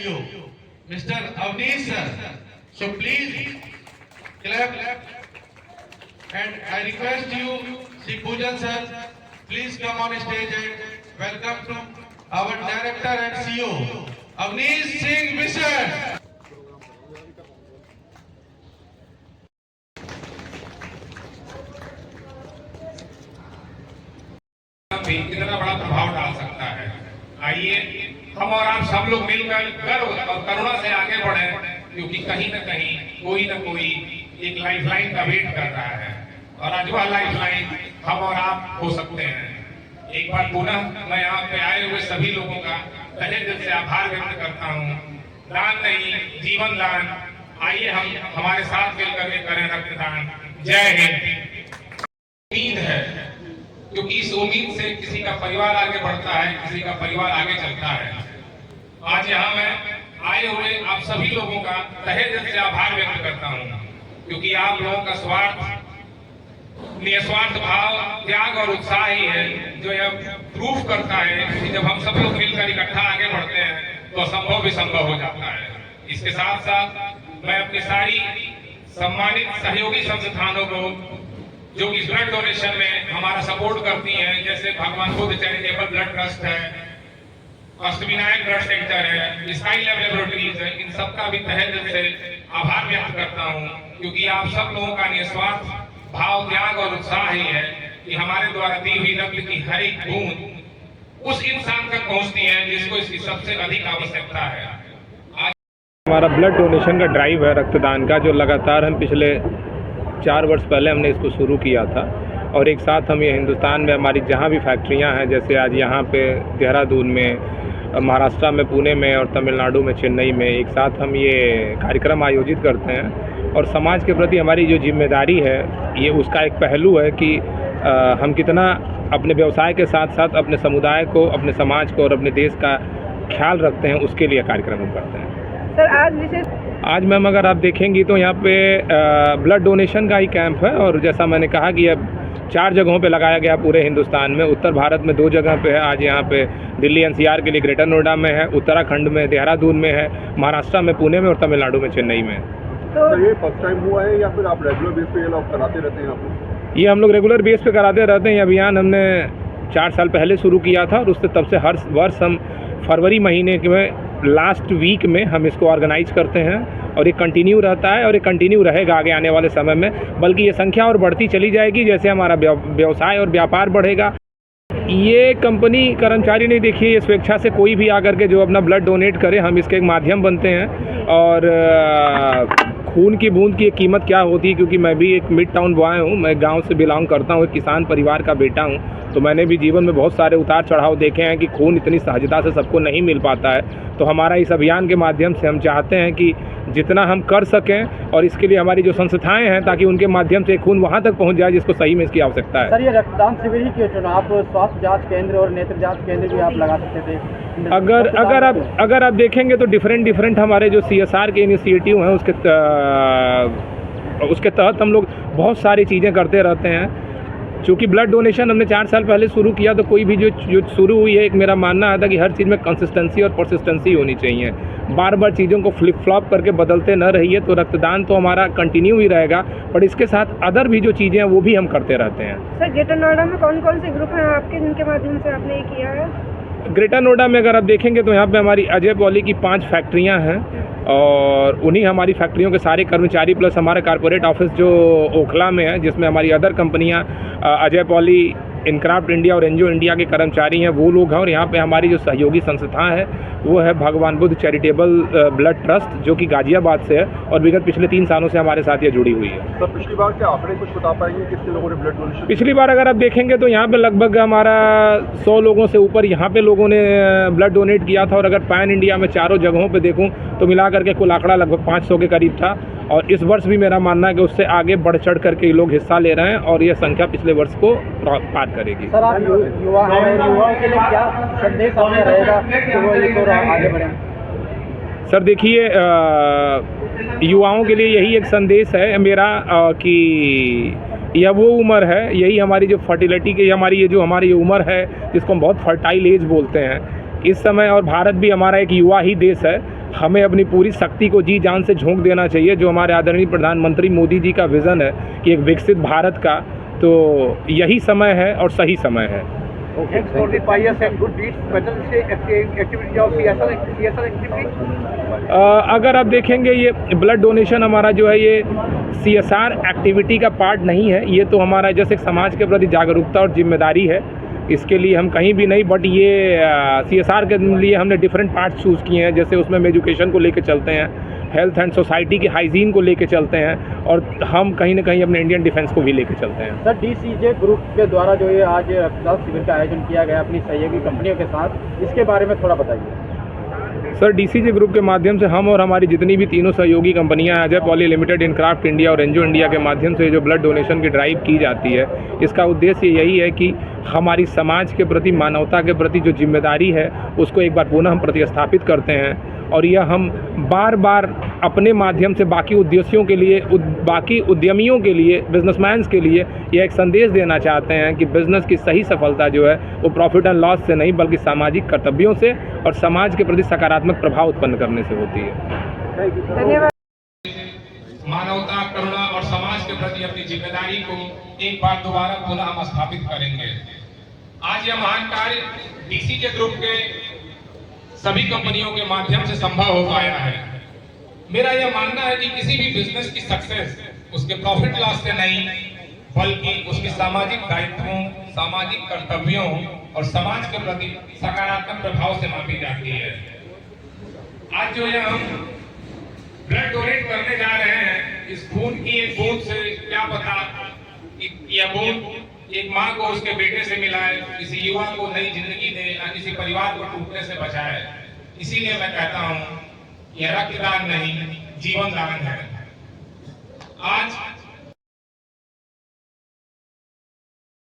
CEO, Mr. Avnish sir. So please clap. And I request you, Sri Pujan sir, please come on stage and welcome to our director and CEO, Avnish Singh Mission. कितना बड़ा प्रभाव डाल सकता है। आइए हम और आप सब लोग मिलकर गर्व और करुणा से आगे बढ़े, क्योंकि कहीं न कहीं कोई न कोई एक लाइफलाइन का वेट कर रहा है और आज वह लाइफलाइन हम और आप हो सकते हैं। एक बार पुनः मैं यहाँ पे आए हुए सभी लोगों का तहे दिल से आभार व्यक्त करता हूँ। दान नहीं, जीवन दान। आइए हम हमारे साथ मिलकर के करें रक्तदान। जय हिंद। उम्मीद है, क्योंकि इस उम्मीद से किसी का परिवार आगे बढ़ता है, किसी का परिवार आगे चलता है। आज यहाँ मैं आए हुए आप सभी लोगों का तहे दिल से आभार व्यक्त करता हूँ, क्योंकि आप लोगों का निस्वार्थ भाव, त्याग और उत्साह ही है जो यह प्रूफ करता है कि जब हम सब लोग मिलकर इकट्ठा आगे बढ़ते हैं तो असंभव भी संभव हो जाता है। इसके साथ साथ मैं अपनी सारी सम्मानित सहयोगी संस्थानों को जो इस ब्लड डोनेशन में हमारा सपोर्ट करती हैं, जैसे भगवान बुद्ध चैरिटेबल ब्लड ट्रस्ट है, अष्टविनायक ब्लड सेंटर है, स्काई लैब लेबोरेटरीज है, इन सबका भी तहे दिल से आभार व्यक्त करता हूं, क्योंकि आप सब लोगों का निस्वार्थ भाव, त्याग और उत्साह ही है कि हमारे द्वारा दी हुई रक्त की हर एक बूंद उस इंसान तक पहुंचती है जिसको इसकी सबसे अधिक आवश्यकता है। आज हमारा ब्लड डोनेशन का ड्राइव है रक्तदान का, जो लगातार हम पिछले 4 वर्ष पहले हमने इसको शुरू किया था और एक साथ हम ये हिंदुस्तान में हमारी जहाँ भी फैक्ट्रियाँ हैं, जैसे आज यहाँ पे देहरादून में, महाराष्ट्र में पुणे में और तमिलनाडु में चेन्नई में, एक साथ हम ये कार्यक्रम आयोजित करते हैं। और समाज के प्रति हमारी जो जिम्मेदारी है, ये उसका एक पहलू है कि हम कितना अपने व्यवसाय के साथ साथ अपने समुदाय को, अपने समाज को और अपने देश का ख्याल रखते हैं, उसके लिए कार्यक्रम हम करते हैं। सर आज मैम अगर आप देखेंगी तो यहाँ पे ब्लड डोनेशन का ही कैंप है, और जैसा मैंने कहा कि अब 4 जगहों पे लगाया गया पूरे हिंदुस्तान में। उत्तर भारत में 2 जगह पे है। आज यहाँ पे दिल्ली NCR के लिए ग्रेटर नोएडा में है, उत्तराखंड में देहरादून में है, महाराष्ट्र में पुणे में और तमिलनाडु में चेन्नई में। तो ये फर्स्ट टाइम हुआ है या फिर आप रेगुलर बेस पे ये लोग कराते रहते हैं आपको? ये हम लोग रेगुलर बेस पे कराते रहते हैं। ये अभियान हमने 4 साल पहले शुरू किया था और उससे तब से हर वर्ष हम फरवरी महीने में लास्ट वीक में हम इसको ऑर्गेनाइज करते हैं और ये कंटिन्यू रहता है और ये कंटिन्यू रहेगा आगे आने वाले समय में, बल्कि ये संख्या और बढ़ती चली जाएगी जैसे हमारा व्यवसाय और व्यापार बढ़ेगा। ये कंपनी कर्मचारी नहीं, देखिए ये स्वेच्छा से कोई भी आकर के जो अपना ब्लड डोनेट करे, हम इसके एक माध्यम बनते हैं। और खून की बूंद की एक कीमत क्या होती है, क्योंकि मैं भी एक मिड टाउन बॉय हूँ, मैं गांव से बिलोंग करता हूँ, एक किसान परिवार का बेटा हूँ, तो मैंने भी जीवन में बहुत सारे उतार चढ़ाव देखे हैं कि खून इतनी सहजता से सबको नहीं मिल पाता है। तो हमारा इस अभियान के माध्यम से हम चाहते हैं कि जितना हम कर सकें, और इसके लिए हमारी जो संस्थाएं हैं, ताकि उनके माध्यम से खून वहाँ तक पहुँच जाए जिसको सही में इसकी आवश्यकता है। सर, ये रक्तदान शिविर ही क्यों चुना? आप स्वास्थ्य जांच केंद्र और नेत्र जांच केंद्र भी आप लगा सकते थे। अगर आप देखेंगे तो डिफरेंट हमारे जो CSR के इनिशिएटिव हैं उसके तहत हम लोग बहुत सारी चीज़ें करते रहते हैं। चूँकि ब्लड डोनेशन हमने 4 साल पहले शुरू किया, तो कोई भी जो शुरू हुई है, एक मेरा मानना आता कि हर चीज़ में कंसिस्टेंसी और परसिस्टेंसी होनी चाहिए। बार बार चीज़ों को फ्लिप फ्लॉप करके बदलते न रहिए। तो रक्तदान तो हमारा कंटिन्यू ही रहेगा, पर इसके साथ अदर भी जो चीज़ें हैं वो भी हम करते रहते हैं। सर, ग्रेटर नोएडा में कौन कौन से ग्रुप हैं आपके जिनके माध्यम से आपने ये किया है? ग्रेटर नोएडा में अगर आप देखेंगे तो यहाँ पे हमारी अजय पॉली की 5 फैक्ट्रियाँ हैं, और उन्हीं हमारी फैक्ट्रियों के सारे कर्मचारी प्लस हमारा कॉर्पोरेट ऑफिस जो ओखला में है, जिसमें हमारी अदर कंपनियाँ अजय पॉली, इनक्राफ्ट इंडिया और एनजीओ इंडिया के कर्मचारी हैं, वो लोग हैं। और यहाँ पे हमारी जो सहयोगी संस्था है वो है भगवान बुद्ध चैरिटेबल ब्लड ट्रस्ट, जो कि गाजियाबाद से है और विगत पिछले 3 सालों से हमारे साथ ये जुड़ी हुई है। सर, पिछली बार क्या आंकड़े कुछ बता पाएंगे कितने लोगों ने ब्लड डोनेशन? पिछली बार अगर आप देखेंगे तो यहाँ पे लगभग हमारा 100 लोगों से ऊपर यहाँ पे लोगों ने ब्लड डोनेट किया था। और अगर पैन इंडिया में चारों जगहों पे देखूँ तो मिला करके कुल आंकड़ा लगभग 500 के करीब था। और इस वर्ष भी मेरा मानना है कि उससे आगे बढ़ चढ़ करके लोग हिस्सा ले रहे हैं और ये संख्या पिछले वर्ष को पार करेगी। सर, आप युवाओं के लिए क्या संदेश आपका रहेगा कि वो इस ओर आगे बढ़ें? सर देखिए, युवाओं के लिए यही एक संदेश है मेरा कि यह वो उम्र है, यही हमारी जो फर्टिलिटी की हमारी ये उम्र है जिसको हम बहुत फर्टाइल एज बोलते हैं इस समय। और भारत भी हमारा एक युवा ही देश है। हमें अपनी पूरी शक्ति को जी जान से झोंक देना चाहिए, जो हमारे आदरणीय प्रधानमंत्री मोदी जी का विज़न है कि एक विकसित भारत का, तो यही समय है और सही समय है। Thanks for the pious and good deeds. Special activity of CSR activity. अगर आप देखेंगे ये ब्लड डोनेशन हमारा जो है ये CSR एक्टिविटी का पार्ट नहीं है, ये तो हमारा जैसे समाज के प्रति जागरूकता और जिम्मेदारी है, इसके लिए हम कहीं भी नहीं, बट ये CSR के लिए हमने डिफरेंट पार्ट्स चूज़ किए हैं, जैसे उसमें हम एजुकेशन को लेके चलते हैं, हेल्थ एंड सोसाइटी की हाइजीन को लेके चलते हैं, और हम कहीं ना कहीं अपने इंडियन डिफेंस को भी लेके चलते हैं। सर, DCJ ग्रुप के द्वारा जो ये आज रक्तदान शिविर का आयोजन किया गया अपनी सहयोगी कंपनियों के साथ, इसके बारे में थोड़ा बताइए। सर, DCJ ग्रुप के माध्यम से हम और हमारी जितनी भी तीनों सहयोगी कंपनियां अजय पॉली लिमिटेड, इनक्राफ्ट इंडिया और एनजीओ इंडिया के माध्यम से जो ब्लड डोनेशन की ड्राइव की जाती है, इसका उद्देश्य यही है कि हमारी समाज के प्रति, मानवता के प्रति जो जिम्मेदारी है उसको एक बार पुनः हम प्रतिस्थापित करते हैं, और यह हम बार बार अपने माध्यम से बाकी उद्देश्यों के लिए, बाकी उद्यमियों के लिए, बिजनेसमैन्स के लिए यह एक संदेश देना चाहते हैं कि बिज़नेस की सही सफलता जो है वो प्रॉफिट एंड लॉस से नहीं बल्कि सामाजिक कर्तव्यों से और समाज के प्रति सकारात्मक प्रभाव उत्पन्न करने से होती है। धन्यवाद। मानवता, करुणा और समाज के प्रति अपनी जिम्मेदारी को एक बार दोबारा पुनः हम स्थापित करेंगे। आज यह महान कार्य DCJ ग्रुप के सभी कंपनियों के माध्यम से संभव हो पाया है। मेरा यह मानना है कि किसी भी बिजनेस की सक्सेस उसके प्रॉफिट लॉस से नहीं बल्कि उसके सामाजिक दायित्वों, सामाजिक कर्तव्यों और समाज के प्रति सकारात्मक प्रभाव से मापी जाती है। आज जो है हम ब्लड डोनेट करने जा रहे हैं, इस खून की एक बूंद से क्या पता यह बूंद एक माँ को उसके बेटे से मिलाए, किसी युवा को नई जिंदगी दे या किसी परिवार को टूटने से बचाए। इसीलिए मैं कहता हूँ यह रक्तदान नहीं, जीवन दान है।